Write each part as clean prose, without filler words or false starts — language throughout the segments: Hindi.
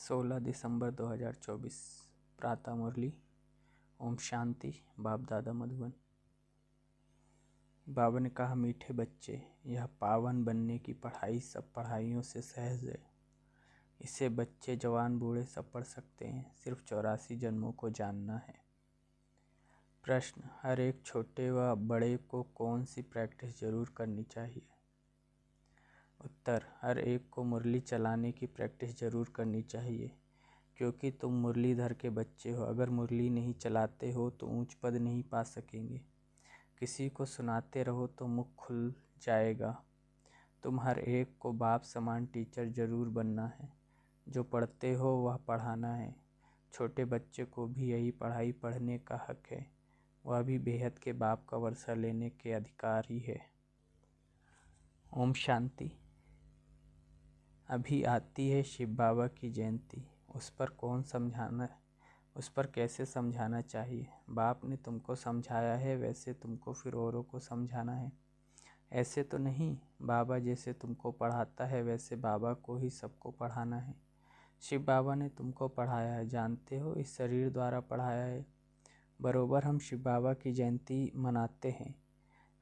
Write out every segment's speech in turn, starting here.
16 दिसंबर 2024 प्रातः मुरली। ओम शांति। बाप दादा मधुबन। बाबा ने कहा, मीठे बच्चे, यह पावन बनने की पढ़ाई सब पढ़ाइयों से सहज है। इसे बच्चे जवान बूढ़े सब पढ़ सकते हैं, सिर्फ 84 जन्मों को जानना है। प्रश्न, हर एक छोटे व बड़े को कौन सी प्रैक्टिस जरूर करनी चाहिए? उत्तर, हर एक को मुरली चलाने की प्रैक्टिस जरूर करनी चाहिए, क्योंकि तुम मुरलीधर के बच्चे हो। अगर मुरली नहीं चलाते हो तो ऊंच पद नहीं पा सकेंगे। किसी को सुनाते रहो तो मुख खुल जाएगा। तुम हर एक को बाप समान टीचर जरूर बनना है। जो पढ़ते हो वह पढ़ाना है। छोटे बच्चे को भी यही पढ़ाई पढ़ने का हक है। वह भी बेहद के बाप का वर्षा लेने के अधिकारी है। ओम शांति। अभी आती है शिव बाबा की जयंती। उस पर कैसे समझाना चाहिए? बाप ने तुमको समझाया है, वैसे तुमको फिर औरों को समझाना है। ऐसे तो नहीं, बाबा जैसे तुमको पढ़ाता है वैसे बाबा को ही सबको पढ़ाना है। शिव बाबा ने तुमको पढ़ाया है, जानते हो, इस शरीर द्वारा पढ़ाया है। बरोबर हम शिव बाबा की जयंती मनाते हैं।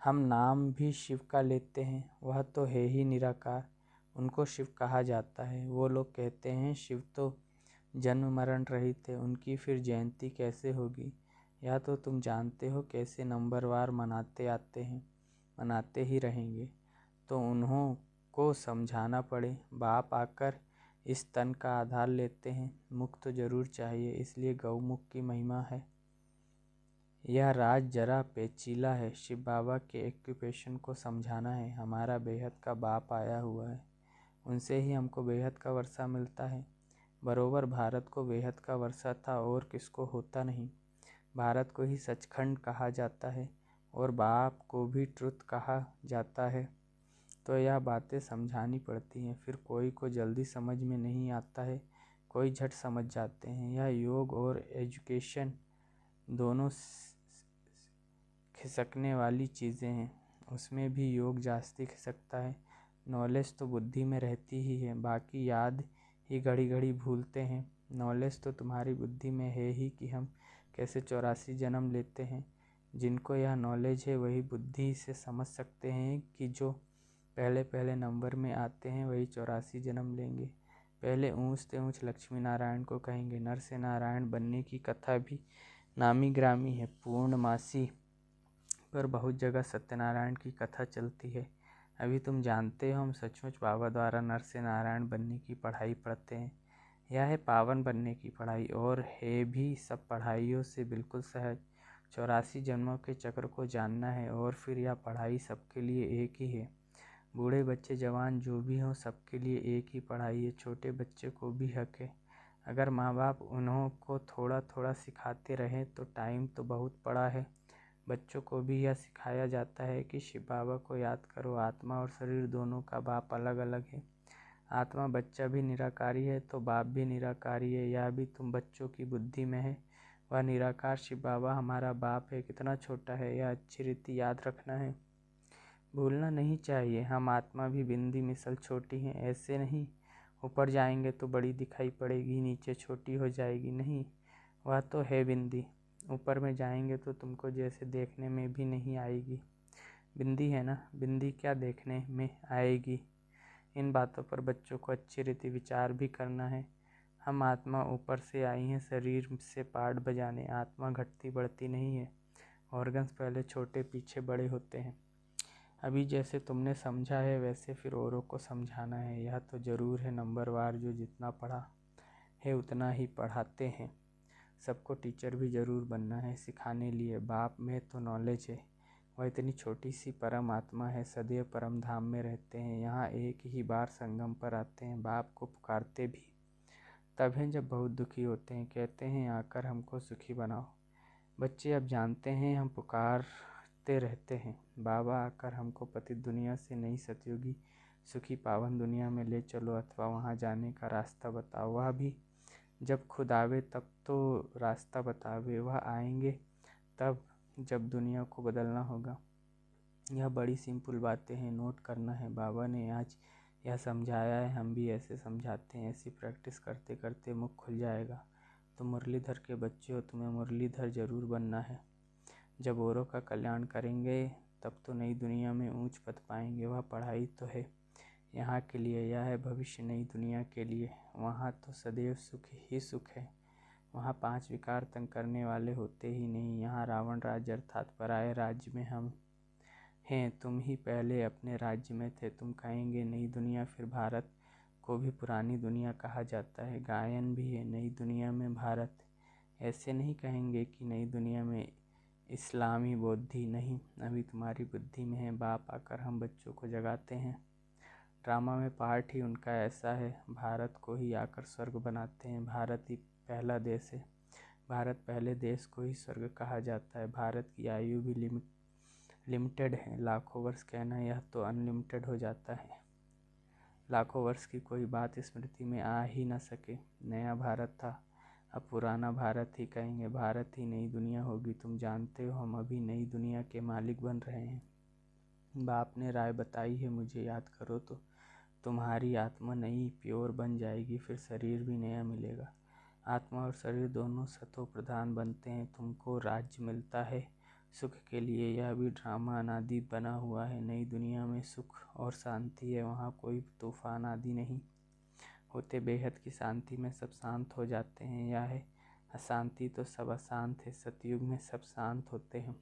हम नाम भी शिव का लेते हैं। वह तो है ही निराकार, उनको शिव कहा जाता है। वो लोग कहते हैं शिव तो जन्म मरण रहित है, उनकी फिर जयंती कैसे होगी? या तो तुम जानते हो कैसे नंबरवार मनाते आते हैं, मनाते ही रहेंगे, तो उन्हों को समझाना पड़े। बाप आकर इस तन का आधार लेते हैं। मुख तो जरूर चाहिए, इसलिए गौमुख की महिमा है। यह राज जरा पेचीला है। शिव बाबा के एक्यूपेशन को समझाना है। हमारा बेहद का बाप आया हुआ है, उनसे ही हमको बेहद का वर्षा मिलता है। बरोबर भारत को बेहद का वर्षा था और किसको होता नहीं। भारत को ही सचखंड कहा जाता है और बाप को भी ट्रुथ कहा जाता है। तो यह बातें समझानी पड़ती हैं। फिर कोई को जल्दी समझ में नहीं आता है, कोई झट समझ जाते हैं। यह योग और एजुकेशन दोनों खिसकने वाली चीज़ें हैं। उसमें भी योग जास्ती खिसकता है। नॉलेज तो बुद्धि में रहती ही है, बाकी याद ही घड़ी घड़ी भूलते हैं। नॉलेज तो तुम्हारी बुद्धि में है ही कि हम कैसे 84 जन्म लेते हैं। जिनको यह नॉलेज है वही बुद्धि से समझ सकते हैं कि जो पहले पहले नंबर में आते हैं वही 84 जन्म लेंगे। पहले ऊँचते ऊँच लक्ष्मी नारायण को कहेंगे। नर से नारायण बनने की कथा भी नामी ग्रामी है। पूर्णमासी पर बहुत जगह सत्यनारायण की कथा चलती है। अभी तुम जानते हो हम सचमुच बाबा द्वारा नर से नारायण बनने की पढ़ाई पढ़ते हैं। यह है पावन बनने की पढ़ाई और है भी सब पढ़ाइयों से बिल्कुल सहज। 84 जन्मों के चक्र को जानना है और फिर यह पढ़ाई सबके लिए एक ही है। बूढ़े बच्चे जवान जो भी हों सबके लिए एक ही पढ़ाई है। छोटे बच्चे को भी हक है। अगर माँ बाप उन्हों को थोड़ा थोड़ा सिखाते रहें तो टाइम तो बहुत पड़ा है। बच्चों को भी यह सिखाया जाता है कि शिव बाबा को याद करो। आत्मा और शरीर दोनों का बाप अलग अलग है। आत्मा बच्चा भी निराकारी है तो बाप भी निराकारी है। यह भी तुम बच्चों की बुद्धि में है। वह निराकार शिव बाबा हमारा बाप है। कितना छोटा है, यह अच्छी रीति याद रखना है, भूलना नहीं चाहिए। हम आत्मा भी बिंदी मिसल छोटी हैं। ऐसे नहीं ऊपर जाएंगे तो बड़ी दिखाई पड़ेगी, नीचे छोटी हो जाएगी। नहीं, वह तो है बिंदी। ऊपर में जाएंगे तो तुमको जैसे देखने में भी नहीं आएगी। बिंदी है ना, बिंदी क्या देखने में आएगी। इन बातों पर बच्चों को अच्छी रीति विचार भी करना है। हम आत्मा ऊपर से आई हैं शरीर से पार्ट बजाने। आत्मा घटती बढ़ती नहीं है। ऑर्गन्स पहले छोटे पीछे बड़े होते हैं। अभी जैसे तुमने समझा है वैसे फिर औरों को समझाना है। यह तो ज़रूर है, नंबरवार जो जितना पढ़ा है उतना ही पढ़ाते हैं। सबको टीचर भी ज़रूर बनना है सिखाने लिए। बाप में तो नॉलेज है, वह इतनी छोटी सी परम आत्मा है। सदैव परम धाम में रहते हैं। यहाँ एक ही बार संगम पर आते हैं। बाप को पुकारते भी तब हैं जब बहुत दुखी होते हैं। कहते हैं आकर हमको सुखी बनाओ। बच्चे अब जानते हैं हम पुकारते रहते हैं, बाबा आकर हमको पतित दुनिया से नई सतयुगी सुखी पावन दुनिया में ले चलो, अथवा वहाँ जाने का रास्ता बताओ। वह भी जब खुद आवे तब तो रास्ता बतावे। वह आएंगे तब जब दुनिया को बदलना होगा। यह बड़ी सिंपल बातें हैं, नोट करना है। बाबा ने आज यह समझाया है, हम भी ऐसे समझाते हैं। ऐसी प्रैक्टिस करते करते मुख खुल जाएगा। तुम मुरलीधर के बच्चे हो, तुम्हें मुरलीधर जरूर बनना है। जब औरों का कल्याण करेंगे तब तो नई दुनिया में ऊंच पद पाएंगे। वह पढ़ाई तो है यहाँ के लिए, यह है भविष्य नई दुनिया के लिए। वहाँ तो सदैव सुख ही सुख है। वहाँ 5 विकार तंग करने वाले होते ही नहीं। यहाँ रावण राज्य अर्थात पराये राज्य में हम हैं। तुम ही पहले अपने राज्य में थे। तुम कहेंगे नई दुनिया, फिर भारत को भी पुरानी दुनिया कहा जाता है। गायन भी है नई दुनिया में भारत। ऐसे नहीं कहेंगे कि नई दुनिया में इस्लामी बौद्धि नहीं, अभी तुम्हारी बुद्धि में है। बाप आकर हम बच्चों को जगाते हैं। ड्रामा में पार्ट ही उनका ऐसा है। भारत को ही आकर स्वर्ग बनाते हैं। भारत ही पहला देश है। भारत पहले देश को ही स्वर्ग कहा जाता है। भारत की आयु भी लिमिटेड है। लाखों वर्ष कहना यह तो अनलिमिटेड हो जाता है। लाखों वर्ष की कोई बात स्मृति में आ ही न सके। नया भारत था, अब पुराना भारत ही कहेंगे। भारत ही नई दुनिया होगी। तुम जानते हो हम अभी नई दुनिया के मालिक बन रहे हैं। बाप ने राय बताई है मुझे, याद करो तो तुम्हारी आत्मा नई प्योर बन जाएगी, फिर शरीर भी नया मिलेगा। आत्मा और शरीर दोनों सतो प्रधान बनते हैं। तुमको राज्य मिलता है सुख के लिए। यह भी ड्रामा अनादि बना हुआ है। नई दुनिया में सुख और शांति है। वहाँ कोई तूफान आदि नहीं होते। बेहद की शांति में सब शांत हो जाते हैं। यह है अशांति तो सब अशांत है। सतयुग में सब शांत होते हैं।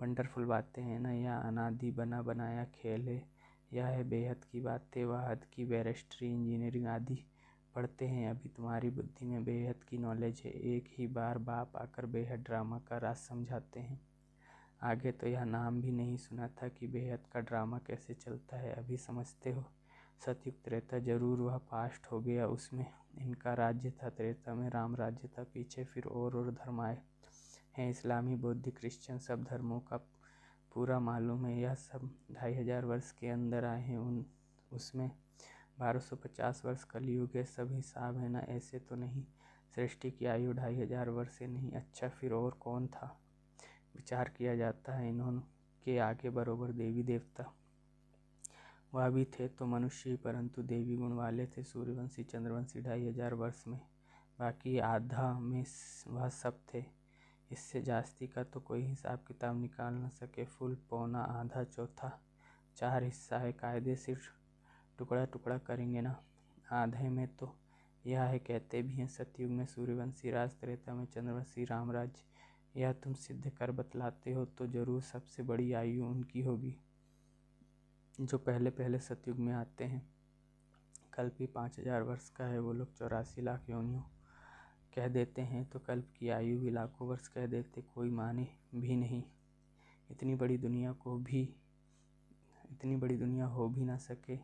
वंडरफुल बातें हैं ना। यह अनादि बना बनाया खेल है। यह है बेहद की बातें। वह हद की बैरिस्ट्री इंजीनियरिंग आदि पढ़ते हैं। अभी तुम्हारी बुद्धि में बेहद की नॉलेज है। एक ही बार बाप आकर बेहद ड्रामा का राज समझाते हैं। आगे तो यह नाम भी नहीं सुना था कि बेहद का ड्रामा कैसे चलता है। अभी समझते हो। सतयुग त्रेता जरूर वह पास्ट हो गया, उसमें इनका राज्य था। त्रेता में राम राज्य था। पीछे फिर और धर्म आए हैं। इस्लामी, बौद्ध, क्रिश्चियन सब धर्मों का पूरा मालूम है। यह सब 2500 वर्ष के अंदर आए हैं। उसमें 1250 वर्ष कलयुग है। सब हिसाब है ना। ऐसे तो नहीं। सृष्टि की आयु 2500 वर्ष से नहीं। अच्छा फिर और कौन था? विचार किया जाता है इन्होंने आगे बरोबर देवी देवता वह भी थे तो मनुष्य ही, परंतु देवी गुण वाले थे। सूर्यवंशी, चंद्रवंशी 2500 वर्ष में, बाकी आधा में वह सब थे। इससे जास्ती का तो कोई हिसाब किताब निकाल न सके। फुल, पौना, आधा, चौथा, 4 हिस्सा है। कायदे से टुकड़ा टुकड़ा करेंगे ना। आधे में तो यह है, कहते भी हैं सतयुग में सूर्यवंशी राज, त्रेता में चंद्रवंशी राम राज्य। यह तुम सिद्ध कर बतलाते हो तो जरूर सबसे बड़ी आयु उनकी होगी जो पहले पहले सतयुग में आते हैं। कल्प ही 5000 वर्ष का है। वो लोग 84 लाख योनियों कह देते हैं तो कल्प की आयु भी लाखों वर्ष कह देते, कोई माने भी नहीं। इतनी बड़ी दुनिया हो भी ना सके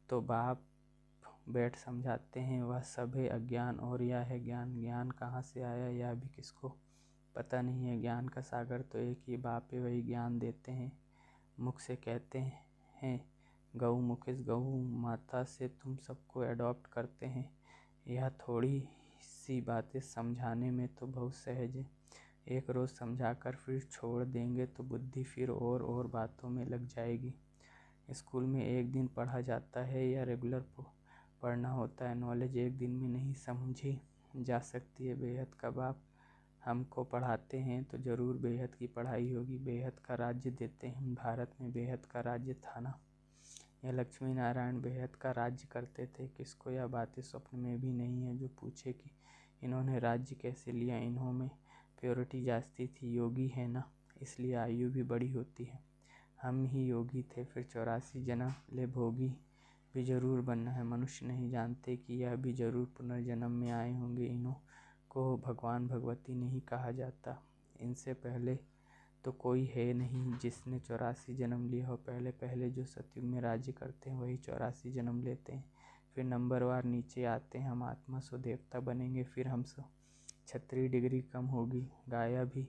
तो बाप बैठ समझाते हैं। वह सब है अज्ञान और यह है ज्ञान। ज्ञान कहाँ से आया यह भी किसको पता नहीं है। ज्ञान का सागर तो एक ही बाप है, वही ज्ञान देते हैं। मुख से कहते हैं गौ मुखेश, गौ माता से तुम सबको अडॉप्ट करते हैं। यह थोड़ी सी बातें समझाने में तो बहुत सहज है। एक रोज़ समझाकर फिर छोड़ देंगे तो बुद्धि फिर और बातों में लग जाएगी। स्कूल में एक दिन पढ़ा जाता है या रेगुलर पढ़ना होता है। नॉलेज एक दिन में नहीं समझी जा सकती है। बेहद का बाप हमको पढ़ाते हैं तो ज़रूर बेहद की पढ़ाई होगी। बेहद का राज्य देते हैं। भारत में बेहद का राज्य था ना। यह लक्ष्मी नारायण बेहद का राज्य करते थे। किसको यह बातें स्वप्न में भी नहीं है जो पूछे कि इन्होंने राज्य कैसे लिया। इन्हों में प्योरिटी जास्ती थी। योगी है ना, इसलिए आयु भी बड़ी होती है। हम ही योगी थे। फिर 84 जन्म ले भोगी भी जरूर बनना है। मनुष्य नहीं जानते कि यह भी जरूर पुनर्जन्म में आए होंगे। इन्हों को भगवान भगवती नहीं कहा जाता। इनसे पहले तो कोई है नहीं जिसने 84 जन्म लिया हो। पहले पहले जो सतयुग में राज्य करते हैं वही 84 जन्म लेते हैं। फिर नंबरवार नीचे आते हैं। हम आत्मा सो देवता बनेंगे। फिर हमसे 36 डिग्री कम होगी। गाया भी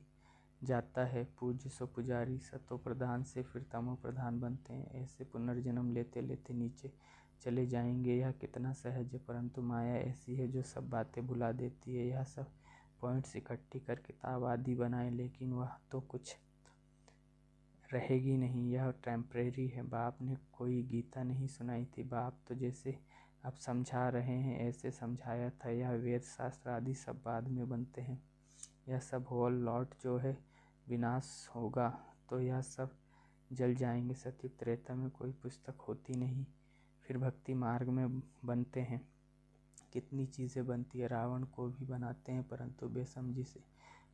जाता है पूज्य सो पुजारी। सतो प्रधान से फिर तमो प्रधान बनते हैं। ऐसे पुनर्जन्म लेते लेते नीचे चले जाएंगे। यह कितना सहज है, परंतु माया ऐसी है जो सब बातें भुला देती है। यह सब पॉइंट्स इकट्ठी कर किताब आदि बनाए, लेकिन वह तो कुछ रहेगी नहीं, यह टेम्परेरी है। बाप ने कोई गीता नहीं सुनाई थी। बाप तो जैसे आप समझा रहे हैं ऐसे समझाया था। यह वेद शास्त्र आदि सब बाद में बनते हैं। यह सब होल लौट जो है विनाश होगा तो यह सब जल जाएंगे। सतयुग त्रेता में कोई पुस्तक होती नहीं, फिर भक्ति मार्ग में बनते हैं। कितनी चीज़ें बनती है, रावण को भी बनाते हैं, परंतु बेसमझी से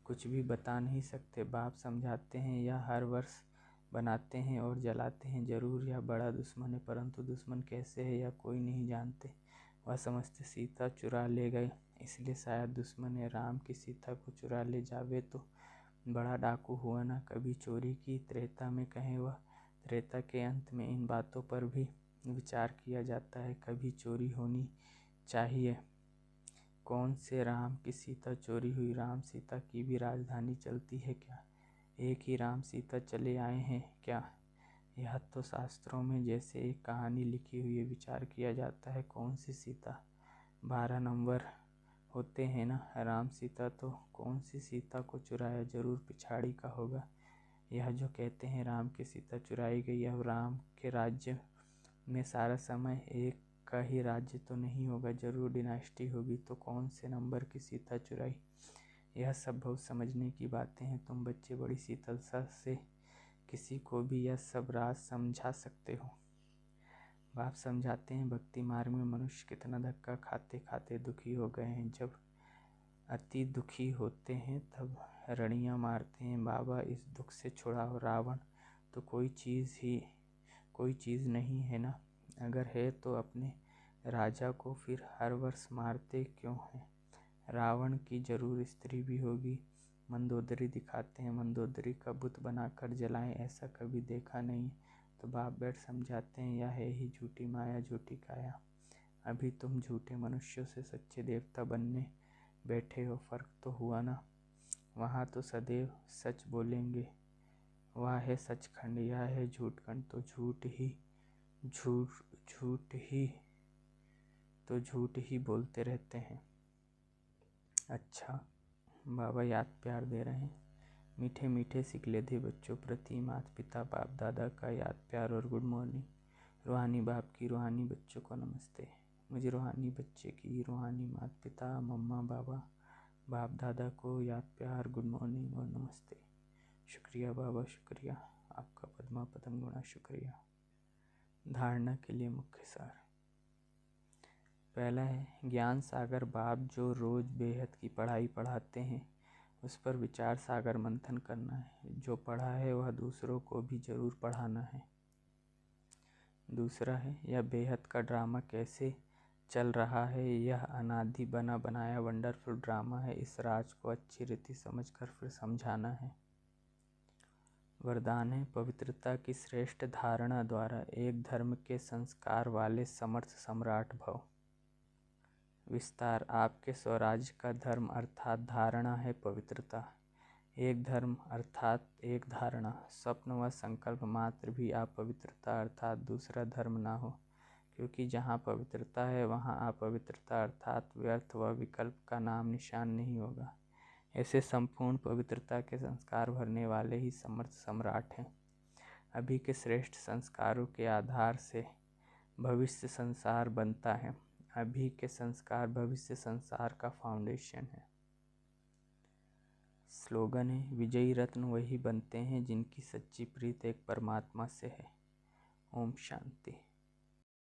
कुछ भी बता नहीं सकते। बाप समझाते हैं यह हर वर्ष बनाते हैं और जलाते हैं। जरूर यह बड़ा दुश्मन है, परंतु दुश्मन कैसे है यह कोई नहीं जानते। वह समझते सीता चुरा ले गए इसलिए शायद दुश्मन है। राम की सीता को चुरा ले जावे तो बड़ा डाकू हुआ ना। कभी चोरी की त्रेता में कहें वह, त्रेता के अंत में इन बातों पर भी विचार किया जाता है। कभी चोरी होनी चाहिए। कौन से राम की सीता चोरी हुई? राम सीता की भी राजधानी चलती है क्या? एक ही राम सीता चले आए हैं क्या? यह तो शास्त्रों में जैसे एक कहानी लिखी हुई है। विचार किया जाता है कौन सी सीता? 12 नंबर होते हैं ना। राम सीता तो कौन सी सीता को चुराया? जरूर पिछाड़ी का होगा। यह जो कहते हैं राम की सीता चुराई गई, अब राम के राज्य में सारा समय एक का ही राज्य तो नहीं होगा, जरूर डिनास्टी होगी। तो कौन से नंबर की सीता चुराई? यह सब बहुत समझने की बातें हैं। तुम बच्चे बड़ी शीतलता से किसी को भी यह सब राज समझा सकते हो। बाप समझाते हैं भक्ति मार्ग में मनुष्य कितना धक्का खाते खाते दुखी हो गए हैं। जब अति दुखी होते हैं तब रड़ियाँ मारते हैं, बाबा इस दुख से छुड़ाओ। रावण तो कोई चीज़ नहीं है ना। अगर है तो अपने राजा को फिर हर वर्ष मारते क्यों हैं? रावण की जरूर स्त्री भी होगी। मंदोदरी दिखाते हैं, मंदोदरी का बुत बनाकर जलाएं, ऐसा कभी देखा नहीं। तो बाप बैठ समझाते हैं यह है ही झूठी माया झूठी काया। अभी तुम झूठे मनुष्यों से सच्चे देवता बनने बैठे हो। फर्क तो हुआ ना। वहाँ तो सदैव सच बोलेंगे, वह है सचखंड, यह है झूठखंड। तो झूठ ही बोलते रहते हैं। अच्छा, बाबा याद प्यार दे रहे हैं। मीठे मीठे सिकलेधे बच्चों प्रति माता पिता बाप दादा का याद प्यार और गुड मॉर्निंग। रूहानी बाप की रूहानी बच्चों को नमस्ते। मुझे रूहानी बच्चे की रूहानी माता पिता मम्मा बाबा बाप दादा को याद प्यार गुड मॉर्निंग और नमस्ते। शुक्रिया बाबा, शुक्रिया आपका पद्मा पदम गुणा, शुक्रिया। धारणा के लिए मुख्य सार। पहला है ज्ञान सागर। बाप जो रोज़ बेहद की पढ़ाई पढ़ाते हैं उस पर विचार सागर मंथन करना है। जो पढ़ा है वह दूसरों को भी ज़रूर पढ़ाना है। दूसरा है यह बेहद का ड्रामा कैसे चल रहा है। यह अनादि बना बनाया वंडरफुल ड्रामा है। इस राज को अच्छी रीति समझकर फिर समझाना है। वरदान है पवित्रता की श्रेष्ठ धारणा द्वारा एक धर्म के संस्कार वाले समर्थ सम्राट भव। विस्तार आपके स्वराज्य का धर्म अर्थात धारणा है पवित्रता। एक धर्म अर्थात एक धारणा, स्वप्न व संकल्प मात्र भी अपवित्रता अर्थात दूसरा धर्म ना हो। क्योंकि जहाँ पवित्रता है वहाँ अपवित्रता अर्थात व्यर्थ व विकल्प का नाम निशान नहीं होगा। ऐसे संपूर्ण पवित्रता के संस्कार भरने वाले ही समर्थ सम्राट हैं। अभी के श्रेष्ठ संस्कारों के आधार से भविष्य संसार बनता है। अभी के संस्कार भविष्य संसार का फाउंडेशन है। स्लोगन है विजयी रत्न वही बनते हैं जिनकी सच्ची प्रीत एक परमात्मा से है। ओम शांति।